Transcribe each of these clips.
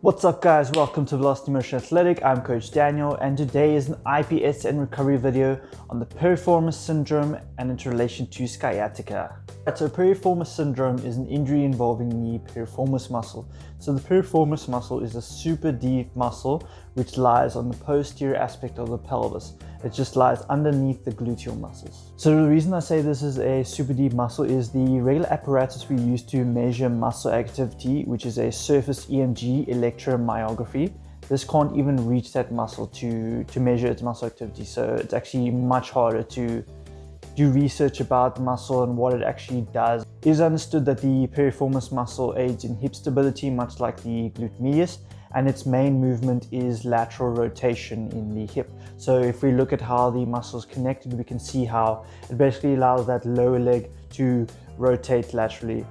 What's up guys, welcome to Velocity Motion Athletic. I'm Coach Daniel and today is an IPS and recovery video on the Piriformis syndrome and its relation to sciatica. So Piriformis syndrome is an injury involving the piriformis muscle. So the piriformis muscle is a super deep muscle which lies on the posterior aspect of the pelvis. It just lies underneath the gluteal muscles. So the reason I say this is a super deep muscle is the regular apparatus we use to measure muscle activity, which is a surface EMG electromyography. This can't even reach that muscle to measure its muscle activity. So it's actually much harder to do research about the muscle and what it actually does. It is understood that the piriformis muscle aids in hip stability, much like the glute medius, and its main movement is lateral rotation in the hip. So if we look at how the muscle is connected, we can see how it basically allows that lower leg to rotate laterally.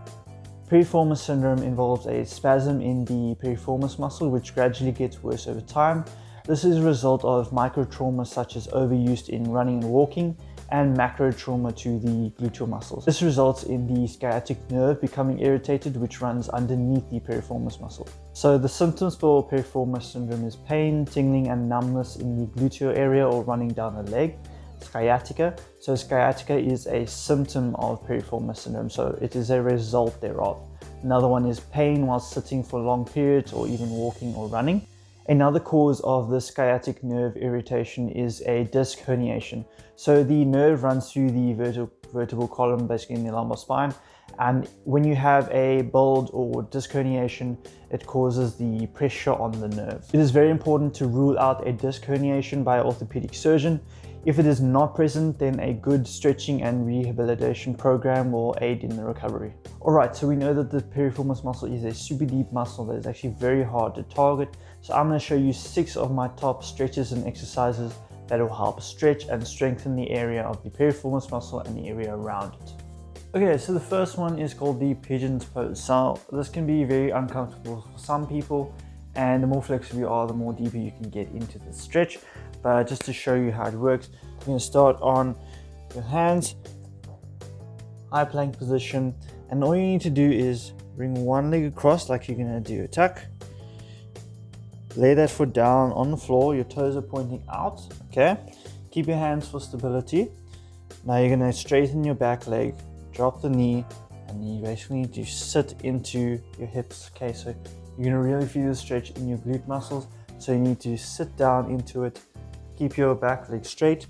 Piriformis syndrome involves a spasm in the piriformis muscle which gradually gets worse over time. This is a result of micro trauma such as overuse in running and walking, and macro trauma to the gluteal muscles. This results in the sciatic nerve becoming irritated, which runs underneath the piriformis muscle. So the symptoms for piriformis syndrome is pain, tingling and numbness in the gluteal area or running down the leg. Sciatica. So sciatica is a symptom of piriformis syndrome, so it is a result thereof. Another one is pain while sitting for long periods or even walking or running. Another cause of the sciatic nerve irritation is a disc herniation. So the nerve runs through the vertebral column, basically in the lumbar spine, and when you have a bulge or disc herniation, it causes the pressure on the nerve. It is very important to rule out a disc herniation by an orthopedic surgeon. If it is not present, then a good stretching and rehabilitation program will aid in the recovery. Alright, so we know that the piriformis muscle is a super deep muscle that is actually very hard to target. So I'm going to show you 6 of my top stretches and exercises that will help stretch and strengthen the area of the piriformis muscle and the area around it. Okay, so the first one is called the Pigeons pose. So this can be very uncomfortable for some people, and the more flexible you are, the more deeper you can get into the stretch. But just to show you how it works, you're going to start on your hands, high plank position, and all you need to do is bring one leg across like you're going to do a tuck. Lay that foot down on the floor, your toes are pointing out, okay? Keep your hands for stability. Now you're going to straighten your back leg, drop the knee, and you basically need to sit into your hips, okay? So you're going to really feel the stretch in your glute muscles, so you need to sit down into it. Keep your back leg straight.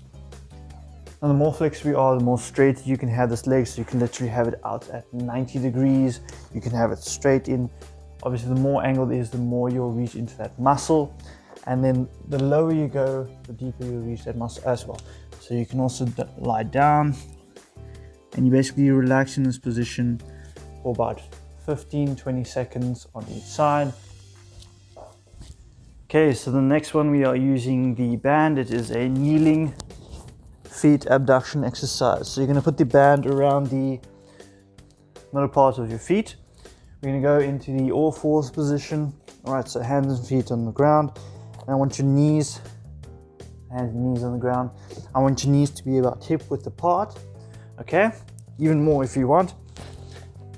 And the more flexible you are, the more straight you can have this leg, so you can literally have it out at 90 degrees. You can have it straight in. Obviously, the more angled it is, the more you'll reach into that muscle. And then the lower you go, the deeper you'll reach that muscle as well. So you can also lie down and you basically relax in this position for about 15-20 seconds on each side. Okay, so the next one we are using the band. It is a kneeling feet abduction exercise. So you're going to put the band around the middle part of your feet. We're going to go into the all fours position. All right, so hands and feet on the ground. And I want your knees, hands and knees on the ground. I want your knees to be about hip width apart. Okay, even more if you want.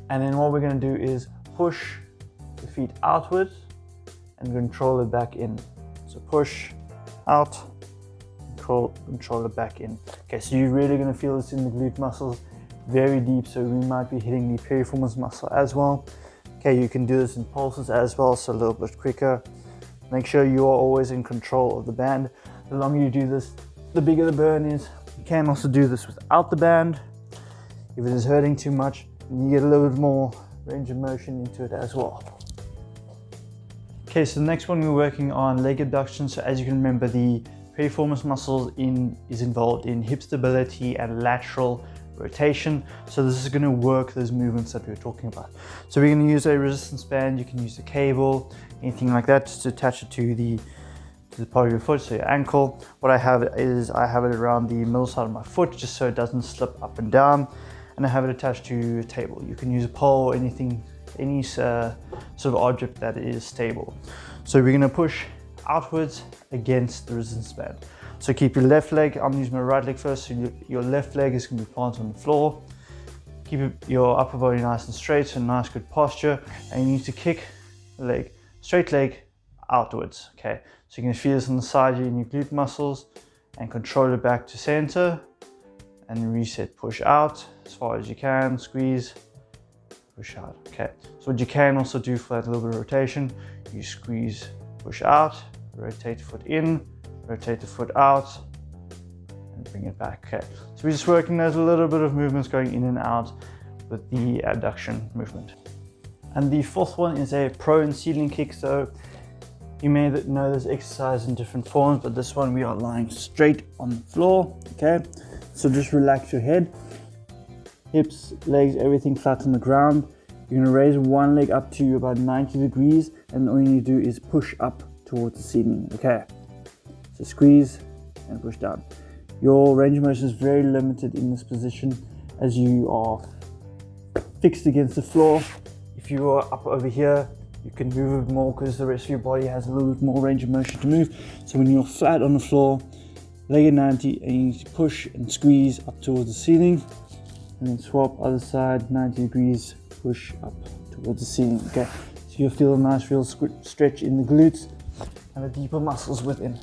And then what we're going to do is push the feet outwards and control it back in. So push out, control it back in. Okay, so you're really going to feel this in the glute muscles, very deep, so we might be hitting the piriformis muscle as well. Okay, you can do this in pulses as well, so a little bit quicker. Make sure you are always in control of the band. The longer you do this, the bigger the burn is. You can also do this without the band. If it is hurting too much, you get a little bit more range of motion into it as well. Okay, so the next one we're working on leg abduction. So as you can remember, the piriformis muscle is involved in hip stability and lateral rotation. So this is going to work those movements that we were talking about. So we're going to use a resistance band. You can use a cable, anything like that, just to attach it to the part of your foot, so your ankle. What I have is I have it around the middle side of my foot, just so it doesn't slip up and down. And I have it attached to a table. You can use a pole or anything, any sort of object that is stable. So we're going to push outwards against the resistance band. So keep your left leg, I'm using my right leg first, so your left leg is going to be planted on the floor. Keep your upper body nice and straight, so nice good posture, and you need to kick the leg, straight leg outwards, okay? So you can feel this on the side here in your glute muscles, and control it back to center, and reset, push out as far as you can, squeeze, push out, okay? So what you can also do for that little bit of rotation, you squeeze, push out, rotate the foot in, rotate the foot out, and bring it back, okay? So we're just working, there's a little bit of movements going in and out with the abduction movement. And the fourth one is a prone ceiling kick. So you may know this exercise in different forms, but this one we are lying straight on the floor, okay? So just relax your head, hips, legs, everything flat on the ground. You're gonna raise one leg up to about 90 degrees, and all you need to do is push up towards the ceiling, okay? So squeeze and push down. Your range of motion is very limited in this position as you are fixed against the floor. If you are up over here, you can move a bit more because the rest of your body has a little bit more range of motion to move. So when you're flat on the floor, leg at 90, and you need to push and squeeze up towards the ceiling, and then swap other side, 90 degrees, push up towards the ceiling, okay? So you'll feel a nice real stretch in the glutes and the deeper muscles within.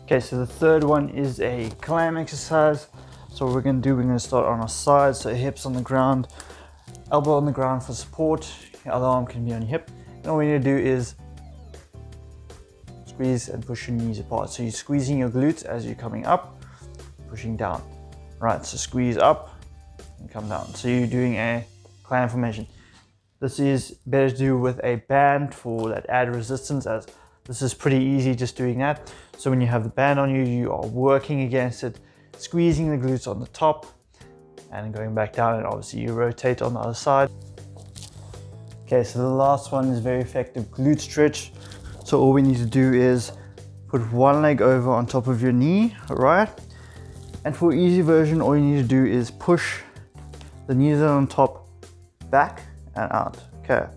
Okay, so the third one is a clam exercise. So what we're going to do, we're going to start on our side, so hips on the ground, elbow on the ground for support, your other arm can be on your hip. And all we need to do is squeeze and push your knees apart. So you're squeezing your glutes as you're coming up, pushing down. Right, so squeeze up and come down. So you're doing a clam formation. This is better to do with a band for that added resistance, as this is pretty easy just doing that. So when you have the band on you, you are working against it, squeezing the glutes on the top and going back down, and obviously you rotate on the other side. Okay, so the last one is very effective glute stretch. So all we need to do is put one leg over on top of your knee, all right? And for easy version, all you need to do is push the knees on top, back and out, okay?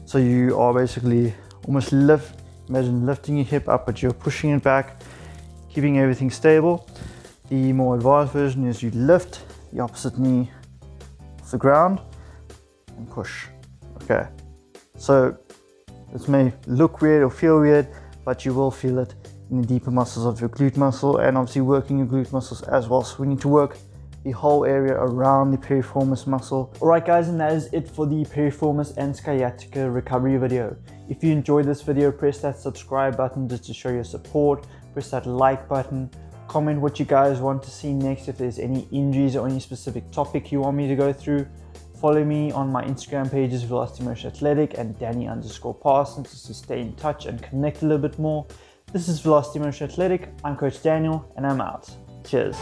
So you are basically almost imagine lifting your hip up, but you're pushing it back, keeping everything stable. The more advanced version is you lift the opposite knee off the ground and push, okay? So this may look weird or feel weird, but you will feel it in the deeper muscles of your glute muscle, and obviously working your glute muscles as well. So we need to work the whole area around the piriformis muscle. Alright guys, and that is it for the piriformis and sciatica recovery video. If you enjoyed this video, press that subscribe button just to show your support, press that like button, comment what you guys want to see next, if there's any injuries or any specific topic you want me to go through. Follow me on my Instagram pages, Velocity Motion Athletic and Danny_Parsons, just to stay in touch and connect a little bit more. This is Velocity Motion Athletic. I'm Coach Daniel and I'm out. Cheers.